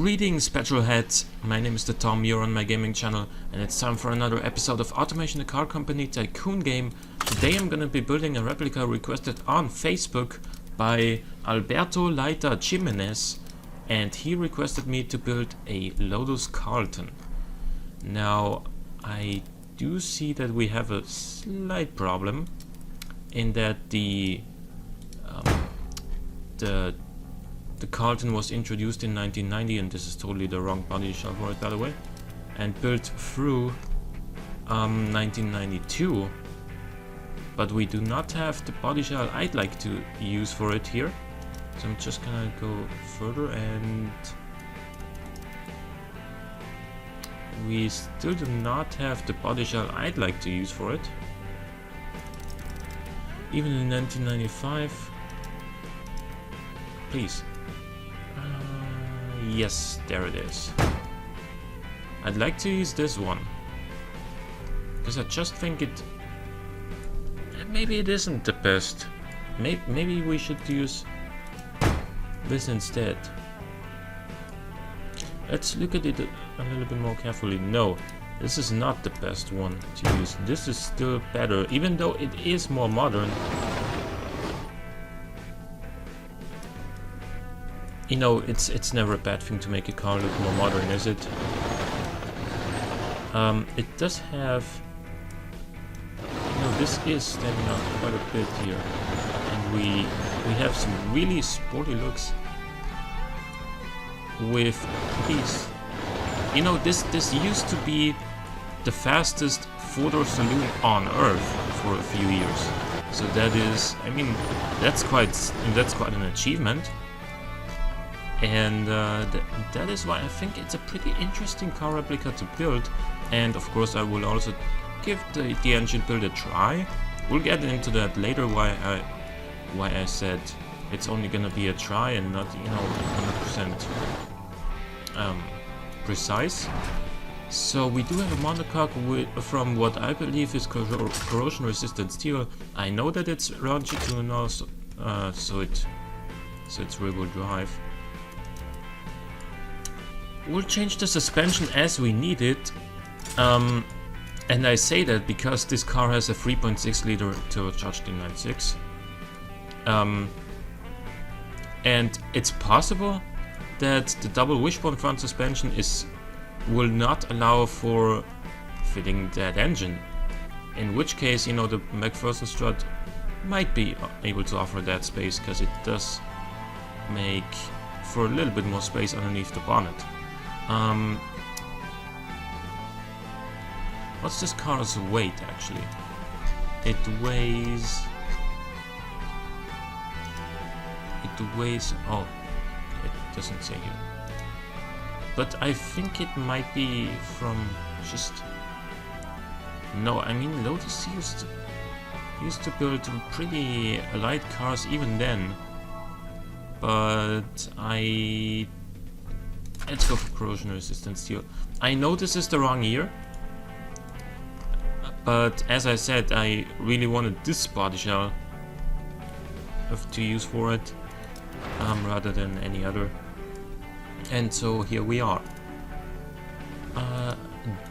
Greetings, petrolheads! My name is the Tom, you're on my gaming channel, and it's time for another episode of Automation the Car Company Tycoon game. Today I'm gonna be building a replica requested on Facebook by Alberto Laita Jimenez, and he requested me to build a Lotus Carlton. Now, I do see that we have a slight problem in that the Carlton was introduced in 1990, and this is totally the wrong body shell for it, by the way, and built through 1992, but we do not have the body shell I'd like to use for it here. So I'm just gonna go further, and we still do not have the body shell I'd like to use for it. Even in 1995. Please. Yes, there it is. I'd like to use this one, because I just think maybe it isn't the best. Maybe we should use this instead. Let's look at it a little bit more carefully. No, this is not the best one to use. This is still better, even though it is more modern. You know, it's never a bad thing to make a car look more modern, is it? It does have... You know, this is standing out quite a bit here. And we have some really sporty looks with these. You know, this used to be the fastest four-door saloon on Earth for a few years. So that is, I mean, that's quite an achievement. And that is why I think it's a pretty interesting car replica to build. And of course I will also give the engine build a try. We'll get into that later, why I said it's only gonna be a try and not, you know, 100% precise. So we do have a monocoque from what I believe is corrosion resistant steel. I know that it's longitudinal, so it's rear-wheel drive. We'll change the suspension as we need it, and I say that because this car has a 3.6 liter turbocharged inline-six, and it's possible that the double wishbone front suspension will not allow for fitting that engine, in which case, you know, the McPherson strut might be able to offer that space, because it does make for a little bit more space underneath the bonnet. What's this car's weight actually? It weighs, oh, it doesn't say here. But I think it might be from just, no, I mean Lotus used to build pretty light cars even then. But let's go for corrosion resistant steel. I know this is the wrong year, but as I said, I really wanted this body shell to use for it, rather than any other. And so here we are.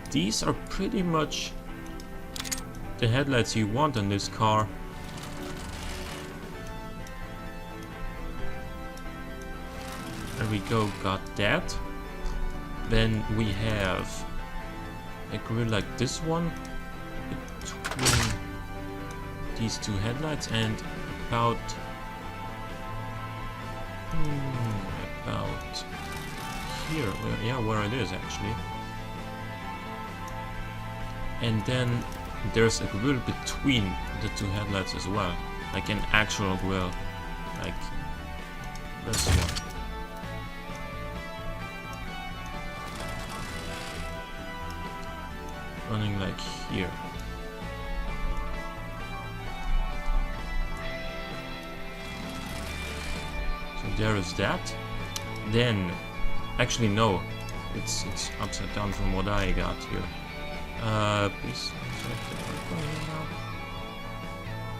These are pretty much the headlights you want on this car. There we go, got that. Then we have a grille like this one between these two headlights, and about here, yeah, where it is actually. And then there's a grille between the two headlights as well, like an actual grille, like this one. Running like here. So there is that. Then, actually no, it's upside down from what I got here. Please.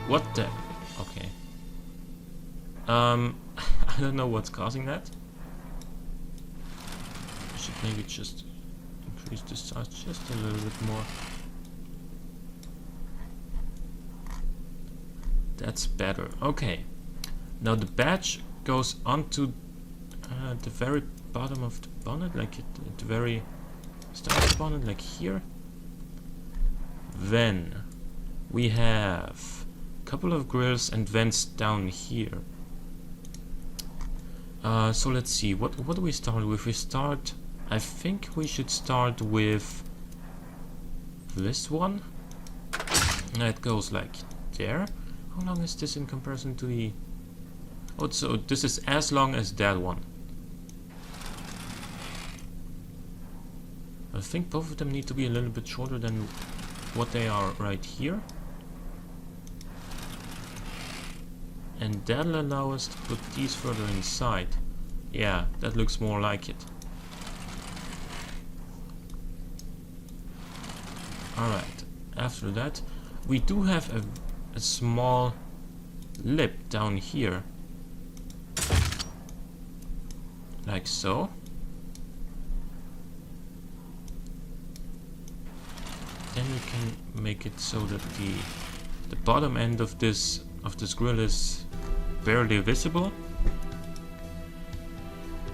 What the? Okay. I don't know what's causing that. maybe just increase the size just a little bit more. That's better. Okay. Now the badge goes onto the very bottom of the bonnet, like at the very start of the bonnet, like here. Then we have a couple of grills and vents down here. So let's see, what do we start with? I think we should start with this one. And it goes like there. How long is this in comparison to the... Oh, so this is as long as that one. I think both of them need to be a little bit shorter than what they are right here. And that'll allow us to put these further inside. Yeah, that looks more like it. Alright, after that, we do have a small lip down here. Like so. Then we can make it so that the bottom end of this grill is barely visible.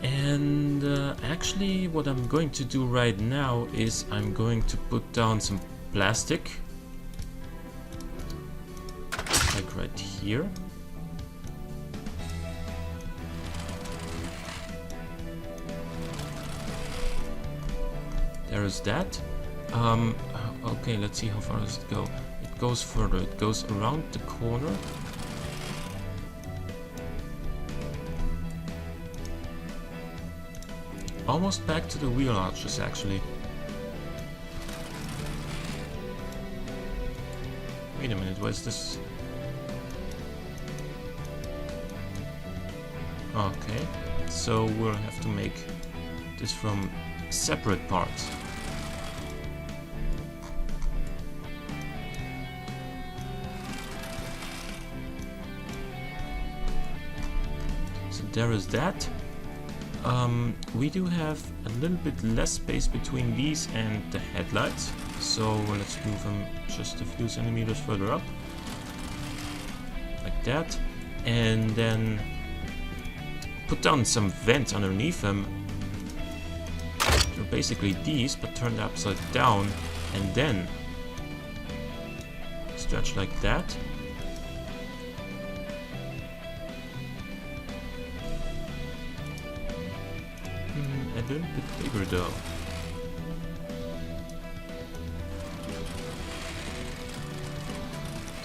And actually what I'm going to do right now is I'm going to put down some plastic, like right here. There is that. Okay, let's see how far does it go. It goes further. It goes around the corner. Almost back to the wheel arches, actually. Wait a minute, where's this? Okay, so we'll have to make this from separate parts. So there is that. We do have a little bit less space between these and the headlights, so let's move them just a few centimeters further up, like that, and then put down some vents underneath them. They're basically these, but turned upside down, and then stretch like that. A little bit bigger though.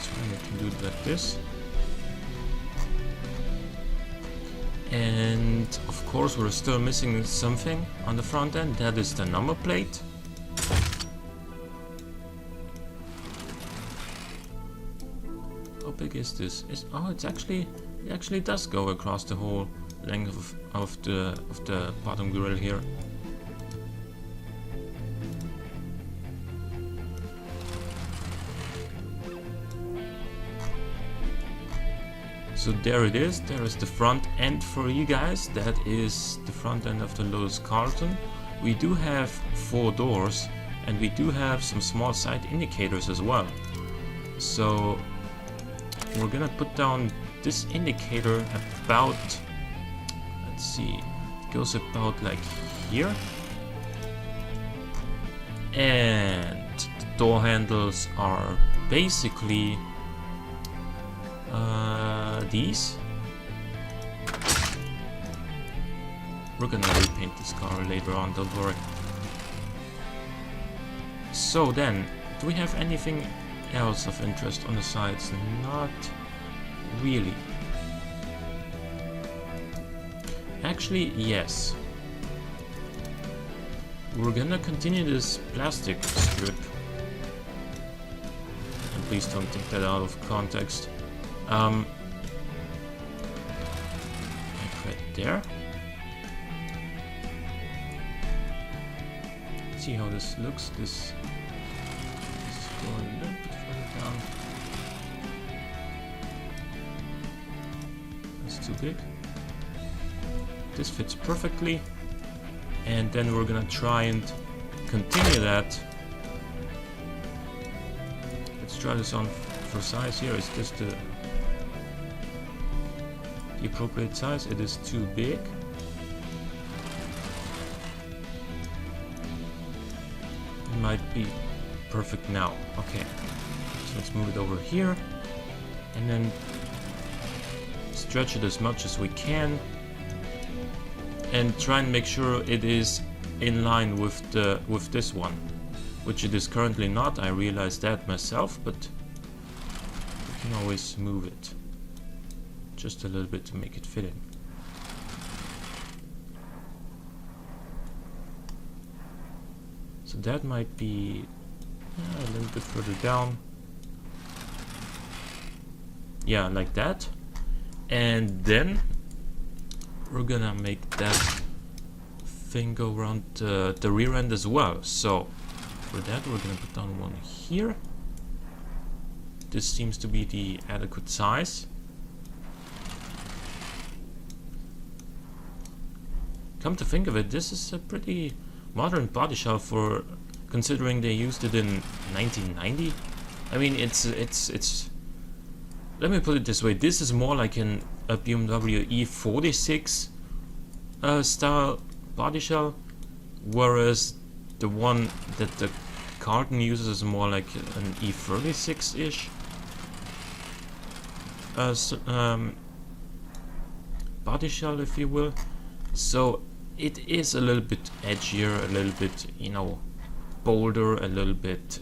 So we can do it like this. And of course we're still missing something on the front end. That is the number plate. How big is this? Oh, it actually does go across the whole length of the bottom grill here. So there it is. There is the front end for you guys. That is the front end of the Lotus Carlton. We do have 4 doors, and we do have some small side indicators as well. So we're gonna put down this indicator about, let's see, it goes about like here, and the door handles are basically these. We're gonna repaint this car later on, don't worry. So then, do we have anything else of interest on the sides? Not really. Actually, yes. We're gonna continue this plastic strip. And please don't take that out of context. Like right there. See how this looks. This is going a little bit further down. That's too big. This fits perfectly. and then we're gonna try and continue that. Let's try this on for size here. Is this the appropriate size? It is too big. It might be perfect now. Okay, so let's move it over here and then stretch it as much as we can and try and make sure it is in line with this one, which it is currently not. I realize that myself, but we can always move it just a little bit to make it fit in. So that might be a little bit further down. Yeah, like that. And then we're gonna make that thing go around the rear end as well. So for that we're gonna put down one here. This seems to be the adequate size. Come to think of it, this is a pretty modern body shell for considering they used it in 1990. I mean, it's let me put it this way, this is more like a BMW E46 style body shell, whereas the one that the Carlton uses is more like an E36-ish body shell, if you will. So it is a little bit edgier, a little bit, you know, bolder, a little bit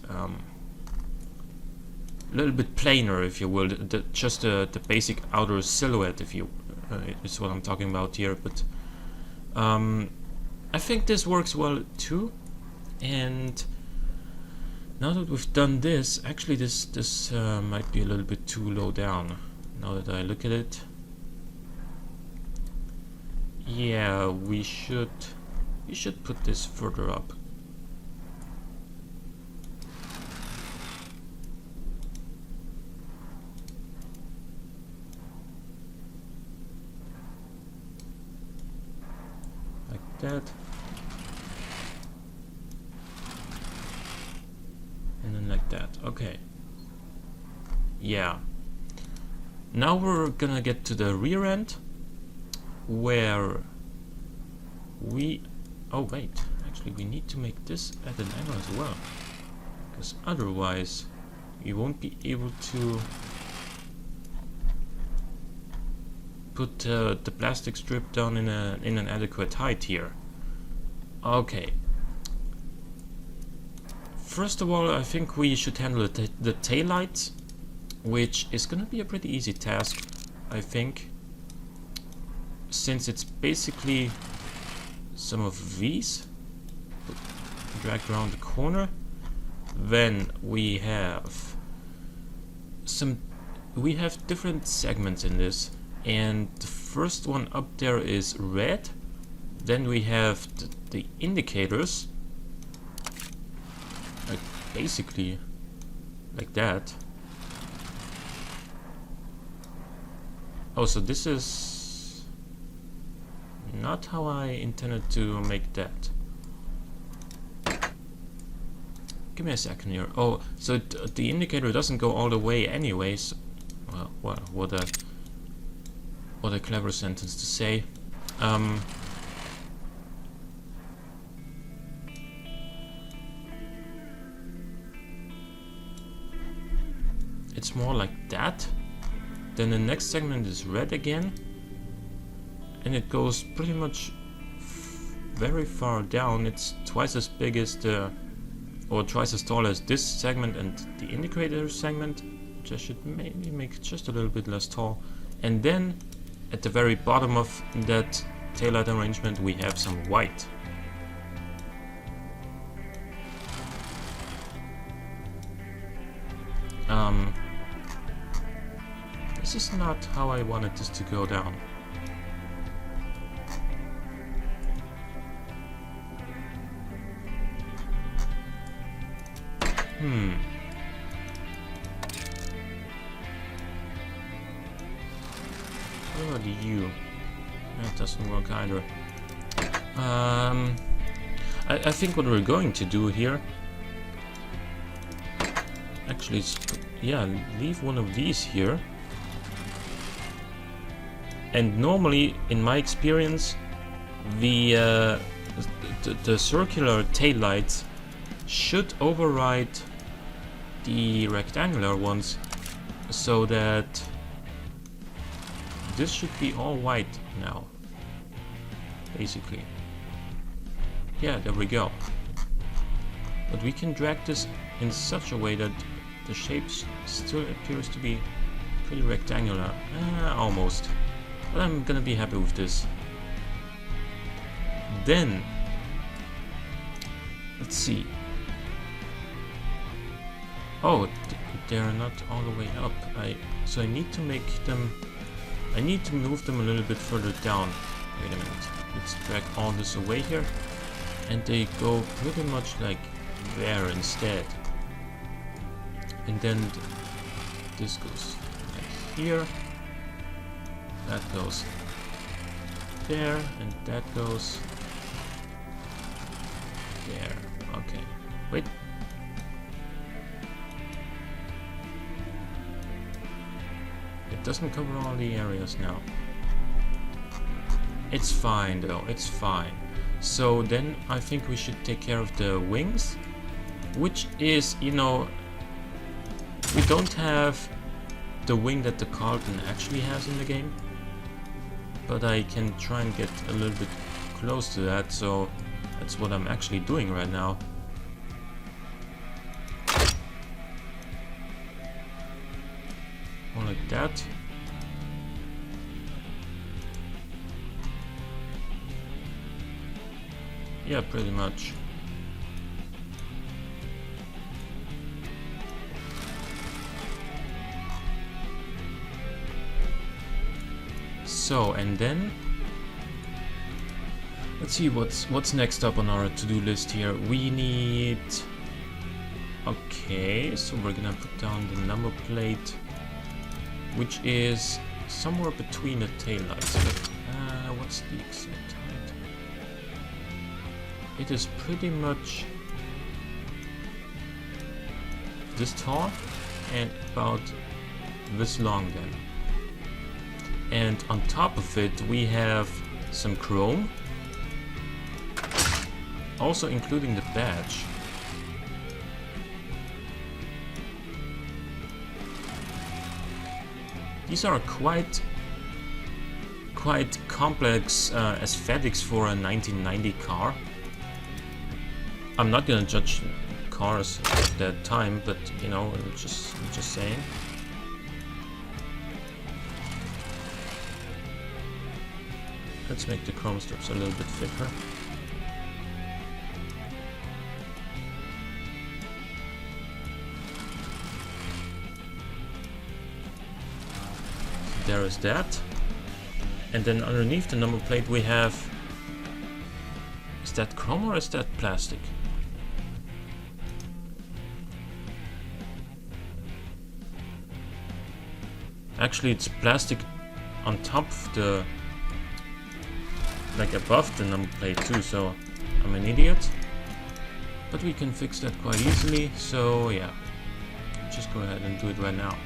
plainer, if you will. Just the basic outer silhouette, if you is what I'm talking about here. But I think this works well too. And now that we've done this, actually this might be a little bit too low down. Now that I look at it, yeah, we should put this further up. That, and then like that. Okay, yeah, now we're gonna get to the rear end where we actually we need to make this at an angle as well, because otherwise you won't be able to put the plastic strip down in an adequate height here. Okay. First of all, I think we should handle the taillights, which is gonna be a pretty easy task, I think, since it's basically some of these dragged around the corner. Then we have different segments in this. And the first one up there is red. Then we have the indicators, like basically like that. Oh, so this is not how I intended to make that. Give me a second here. Oh, so the indicator doesn't go all the way anyways. Well, what a clever sentence to say. It's more like that. Then the next segment is red again, and it goes pretty much very far down. It's twice as big as or twice as tall as this segment and the indicator segment, which I should maybe make just a little bit less tall. And then at the very bottom of that taillight arrangement we have some white. This is not how I wanted this to go down. What about you? That doesn't work either. I think what we're going to do here, actually, is, yeah, leave one of these here. And normally, in my experience, the circular taillights should override the rectangular ones, so that this should be all white now, basically. Yeah, there we go. But we can drag this in such a way that the shape still appears to be pretty rectangular. Almost. But I'm gonna be happy with this. Then, let's see. Oh, they're not all the way up. So I need to make them... I need to move them a little bit further down. Wait a minute. Let's drag all this away here. And they go pretty much like there instead. And then this goes like here. That goes there, and that goes there. Okay. Wait. It doesn't cover all the areas now. It's fine though, it's fine. So then I think we should take care of the wings, which is, you know, we don't have the wing that the Carlton actually has in the game, but I can try and get a little bit close to that, so that's what I'm actually doing right now. More like that. Yeah, pretty much. So, and then let's see what's next up on our to-do list here. We need... Okay, so we're gonna put down the number plate, which is somewhere between the taillights. What's the exact height? It is pretty much this tall and about this long then. And on top of it we have some chrome, also including the badge. These are quite complex aesthetics for a 1990 car. I'm not gonna judge cars at that time, but you know, just saying. Let's make the chrome strips a little bit thicker. There is that. And then underneath the number plate we have... Is that chrome or is that plastic? Actually it's plastic on top of the... like above the number plate too, so I'm an idiot. But we can fix that quite easily, so yeah. Just go ahead and do it right now.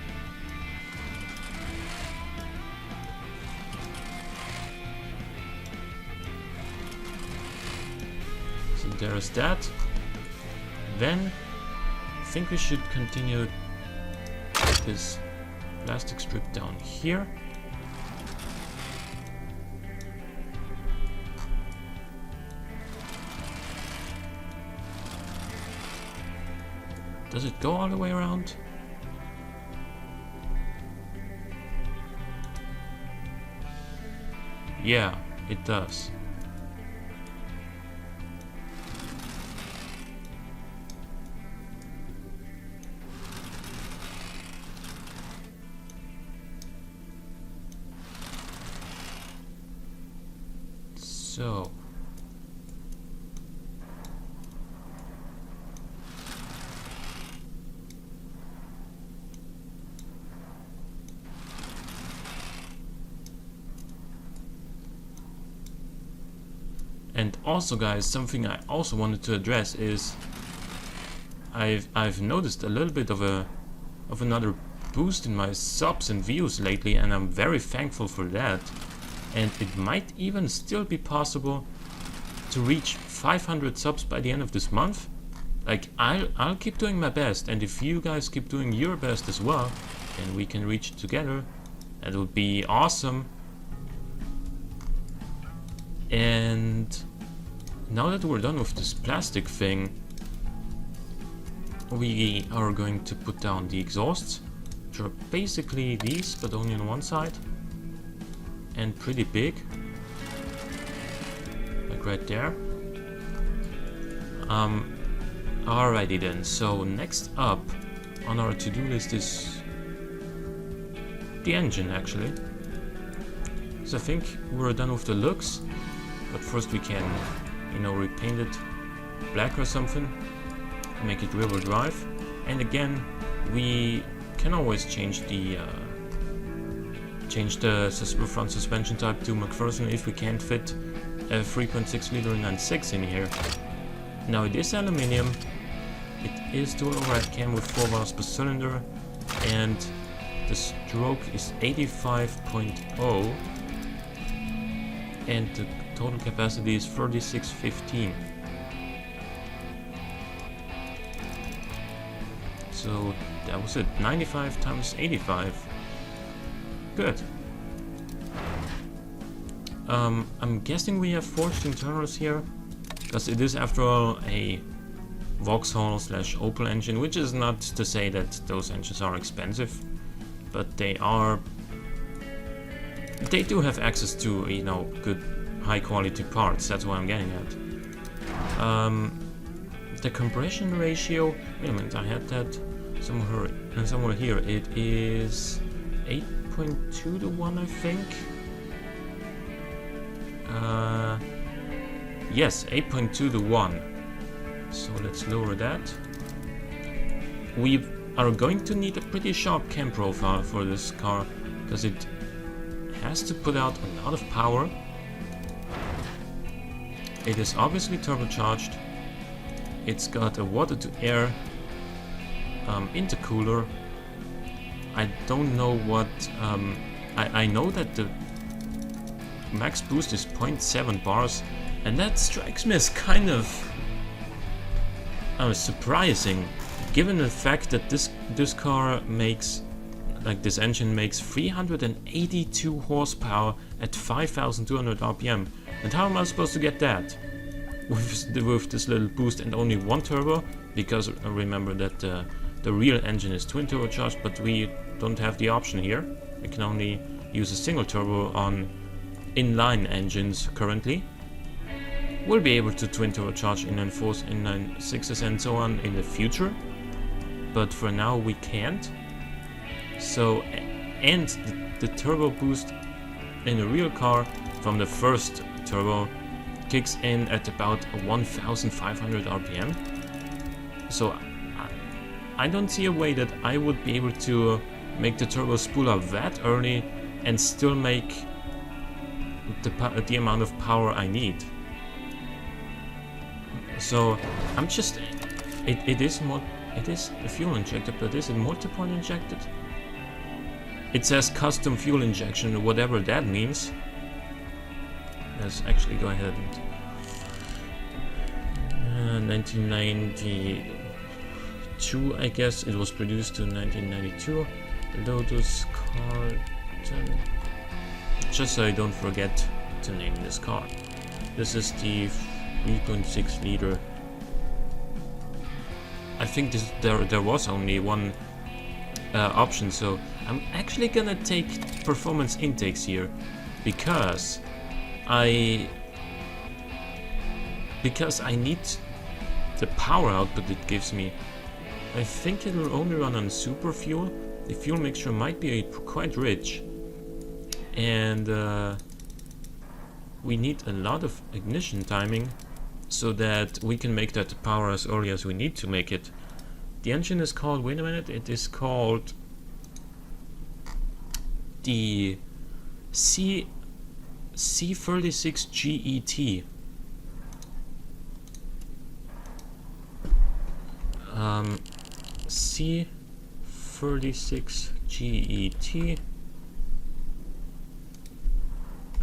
So there is that. Then I think we should continue this plastic strip down here. Does it go all the way around? Yeah, it does. So And also, guys, something I also wanted to address is I've noticed a little bit of another boost in my subs and views lately, and I'm very thankful for that. And it might even still be possible to reach 500 subs by the end of this month. Like, I'll keep doing my best, and if you guys keep doing your best as well, then we can reach it together. That would be awesome. And now that we're done with this plastic thing, we are going to put down the exhausts, which are basically these, but only on one side, and pretty big, like right there. Alrighty then, so next up on our to-do list is the engine, actually. So I think we're done with the looks, but first we can, you know, repaint it black or something, make it rear-wheel drive. And again, we can always change the front suspension type to McPherson if we can't fit a 3.6 liter 9.6 in here. Now it is aluminium, it is dual overhead cam with 4 bars per cylinder, and the stroke is 85.0, and the total capacity is 3615. So that was it, 95 times 85. Good. I'm guessing we have forged internals here, because it is after all a Vauxhall / Opel engine, which is not to say that those engines are expensive, but they do have access to, you know, good high quality parts. That's what I'm getting at. The compression ratio, wait a minute, I had that somewhere here. It is 8.2 to 1, I think. Yes, 8.2 to 1. So let's lower that. We are going to need a pretty sharp cam profile for this car, because it has to put out a lot of power. It is obviously turbocharged. It's got a water-to-air intercooler. I don't know what... I know that the max boost is 0.7 bars, and that strikes me as kind of surprising, given the fact that this car makes, like this engine makes 382 horsepower at 5,200 RPM. And how am I supposed to get that with this little boost and only one turbo? Because remember that the real engine is twin turbocharged, but we don't have the option here. We can only use a single turbo on inline engines currently. We'll be able to twin turbocharge inline 4s, inline 6s and so on in the future, but for now we can't. So, and the turbo boost in a real car from the first turbo kicks in at about 1,500 RPM. So I don't see a way that I would be able to make the turbo spool up that early and still make the amount of power I need. So I'm just, it is a fuel injector, but is it multi-point injected? It says custom fuel injection, whatever that means. Let's actually go ahead and 1992, I guess it was produced to 1992. Lotus, Carlton. Just so I don't forget to name this car. This is the 3.6 liter. I think there was only one option, so I'm actually gonna take performance intakes here because I need the power output it gives me. I think it will only run on super fuel. The fuel mixture might be quite rich, and we need a lot of ignition timing so that we can make that power as early as we need to make it. The engine is called, wait a minute, it is called the C36 GET. C36 GET,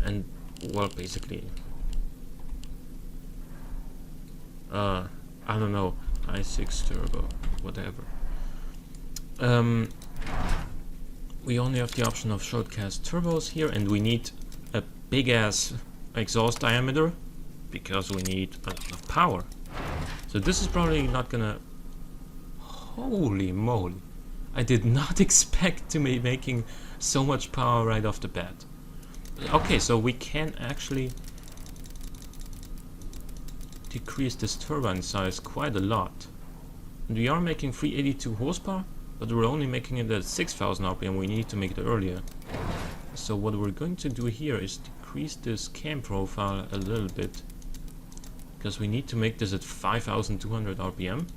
and well, basically I don't know, i6 turbo, whatever. We only have the option of short cast turbos here, and we need a big ass exhaust diameter because we need a lot of power. So this is probably not gonna... Holy moly, I did not expect to be making so much power right off the bat. Okay, so we can actually decrease this turbine size quite a lot. And we are making 382 horsepower, but we're only making it at 6000 RPM. We need to make it earlier. So what we're going to do here is decrease this cam profile a little bit, because we need to make this at 5200 RPM,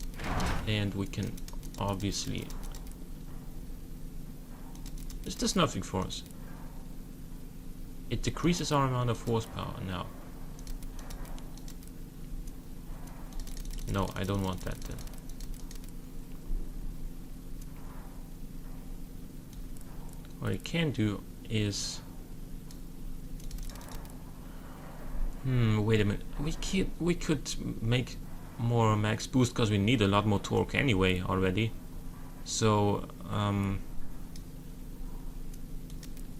and we can obviously... This does nothing for us. It decreases our amount of horsepower now. No, I don't want that then. What I can do is... wait a minute. We could make more max boost because we need a lot more torque anyway already. So,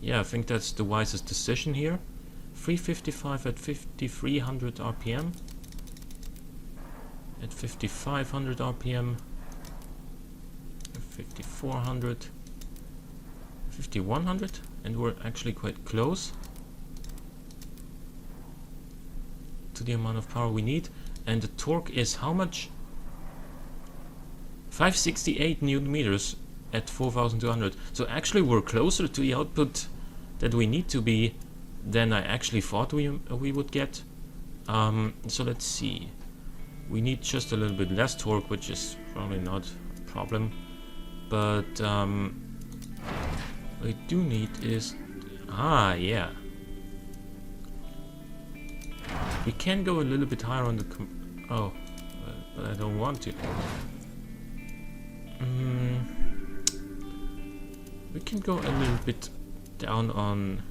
yeah, I think that's the wisest decision here. 355 at 5300 RPM. At 5500 RPM. 5400. 5100, and we're actually quite close to the amount of power we need. And the torque is how much? 568 newton meters at 4200. So actually we're closer to the output that we need to be than I actually thought we would get. So let's see. We need just a little bit less torque, which is probably not a problem, but what we do need is... yeah. We can go a little bit higher on the... but I don't want to. We can go a little bit down on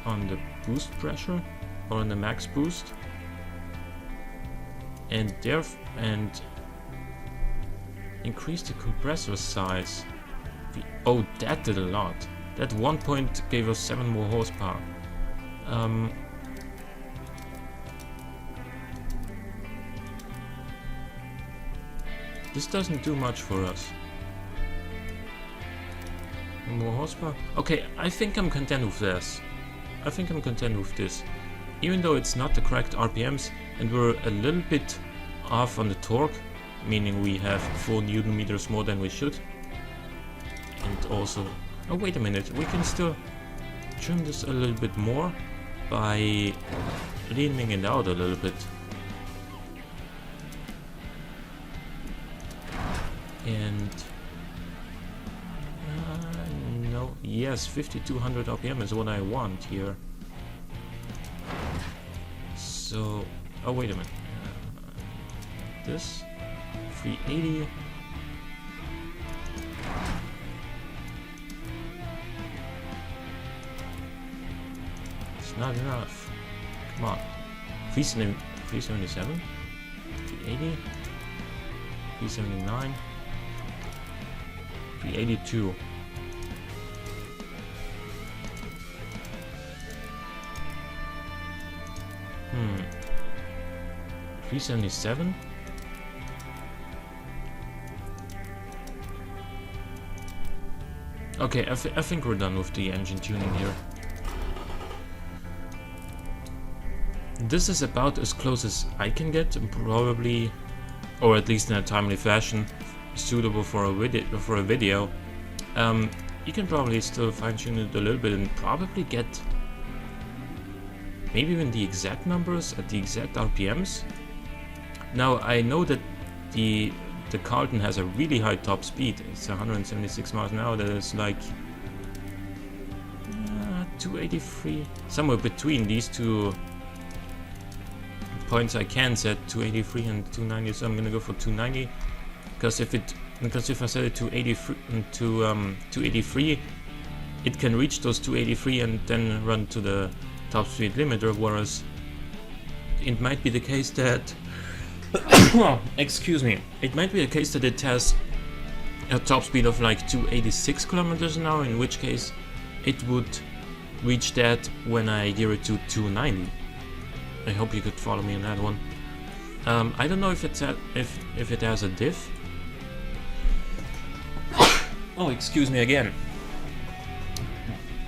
the boost pressure, or on the max boost. And increase the compressor size. Oh, that did a lot. That 1 point gave us 7 more horsepower. This doesn't do much for us. More horsepower? Okay, I think I'm content with this. I think I'm content with this. Even though it's not the correct RPMs, and we're a little bit off on the torque, meaning we have 4 newton meters more than we should. And also, oh wait a minute, we can still trim this a little bit more by leaning it out a little bit. And no, yes, 5200 RPM is what I want here. So, oh wait a minute, this 380. It's not enough. Come on. 377, 380, 379, 382. 377. Okay, I think we're done with the engine tuning here. This is about as close as I can get, probably, or at least in a timely fashion, suitable for a video. You can probably still fine-tune it a little bit and probably get maybe even the exact numbers at the exact RPMs. Now I know that the Carlton has a really high top speed. It's 176 miles an hour. That is like 283, somewhere between these two points I can set 283 and 290, so I'm gonna go for 290. Because if I set it to 283, it can reach those 283 and then run to the top speed limiter, whereas it might be the case that excuse me, it might be the case that it has a top speed of like 286 kilometers an hour, in which case it would reach that when I gear it to 290. I hope you could follow me on that one. I don't know if it's if it has a diff. Oh, excuse me again.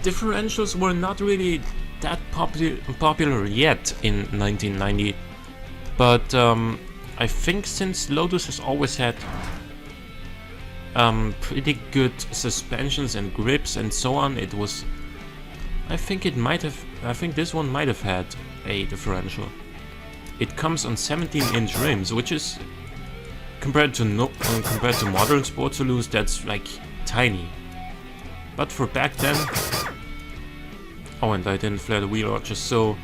Differentials were not really that popular yet in 1990, but I think since Lotus has always had pretty good suspensions and grips and so on, it was. I think this one might have had a differential. It comes on 17-inch rims, which is compared to modern sports saloons, that's like tiny. But for back then. Oh, and I didn't flare the wheel arches, so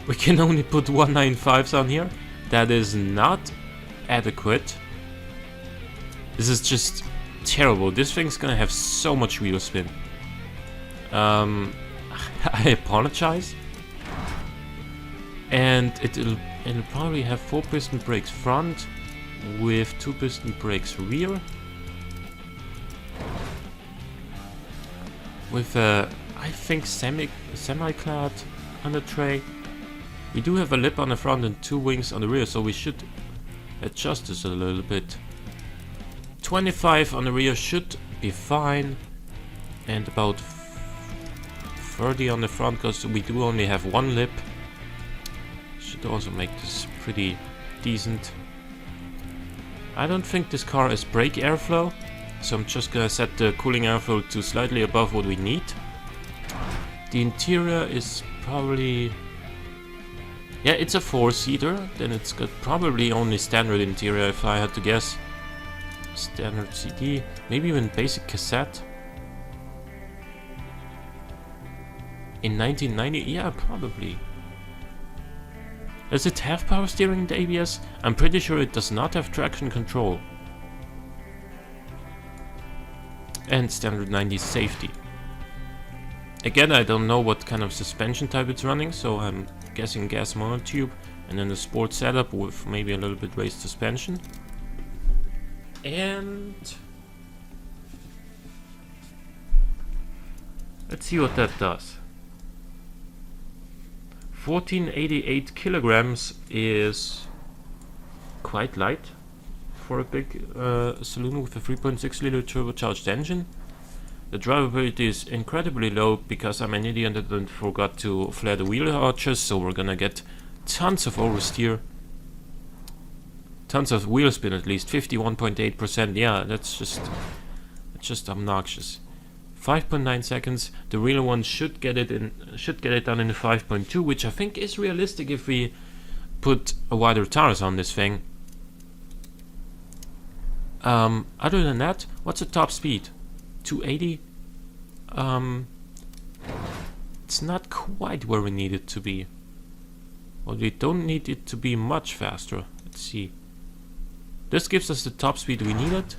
we can only put 195s on here. That is not adequate. This is just terrible. This thing's gonna have so much wheel spin. I apologize. And it'll probably have 4-piston brakes front with 2-piston brakes rear. With a, I think, semi-clad under tray. We do have a lip on the front and 2 wings on the rear, so we should adjust this a little bit. 25 on the rear should be fine, and about 30 on the front, because we do only have 1 lip. Should also make this pretty decent. I don't think this car has brake airflow, so I'm just gonna set the cooling airflow to slightly above what we need. The interior is probably... yeah, it's a 4-seater, then it's got probably only standard interior if I had to guess. Standard CD, maybe even basic cassette. In 1990, yeah, probably. Does it have power steering in the ABS? I'm pretty sure it does not have traction control. And standard 90 safety. Again, I don't know what kind of suspension type it's running, so I'm guessing gas monotube, and then the sport setup with maybe a little bit raised suspension. And let's see what that does. 1488 kilograms is quite light for a big saloon with a 3.6 liter turbocharged engine. The drivability is incredibly low because I'm an idiot and forgot to flare the wheel arches, so we're gonna get tons of oversteer. Tons of wheel spin, at least 51.8%. Yeah, that's just obnoxious. 5.9 seconds. The real one should get it done in 5.2, which I think is realistic if we put a wider tires on this thing. Other than that, what's the top speed? 280. It's not quite where we need it to be. Well, we don't need it to be much faster. Let's see. This gives us the top speed we needed.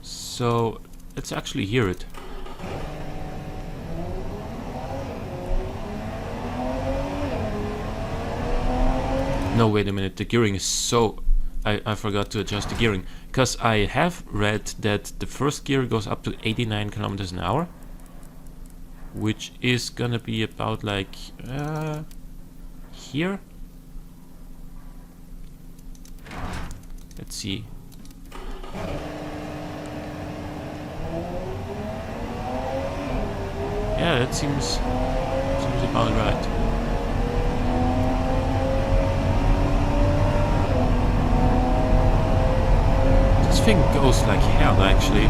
So let's actually hear it. No, wait a minute, the gearing is so... I forgot to adjust the gearing. Because I have read that the first gear goes up to 89 kilometers an hour. Which is gonna be about like... here? Let's see. Yeah, that seems about right. This thing goes like hell, actually.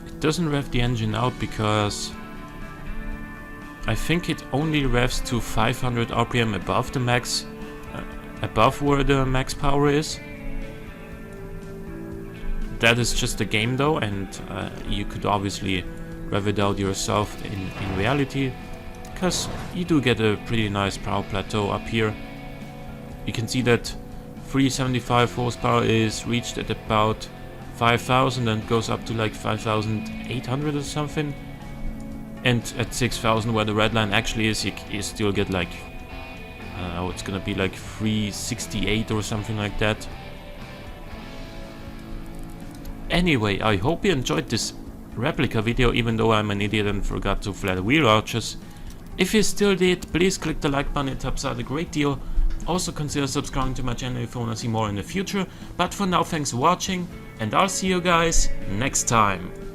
It doesn't rev the engine out because I think it only revs to 500 RPM above the max above where the max power is. That is just a game though, and you could obviously rev it out yourself in reality, because you do get a pretty nice power plateau up here. You can see that 375 horsepower is reached at about 5,000 and goes up to like 5,800 or something. And at 6,000, where the red line actually is, you still get like, I don't know, it's gonna be like 368 or something like that. Anyway, I hope you enjoyed this replica video, even though I'm an idiot and forgot to flat wheel arches. If you still did, please click the like button, it helps out a great deal. Also consider subscribing to my channel if you wanna see more in the future. But for now, thanks for watching, and I'll see you guys next time.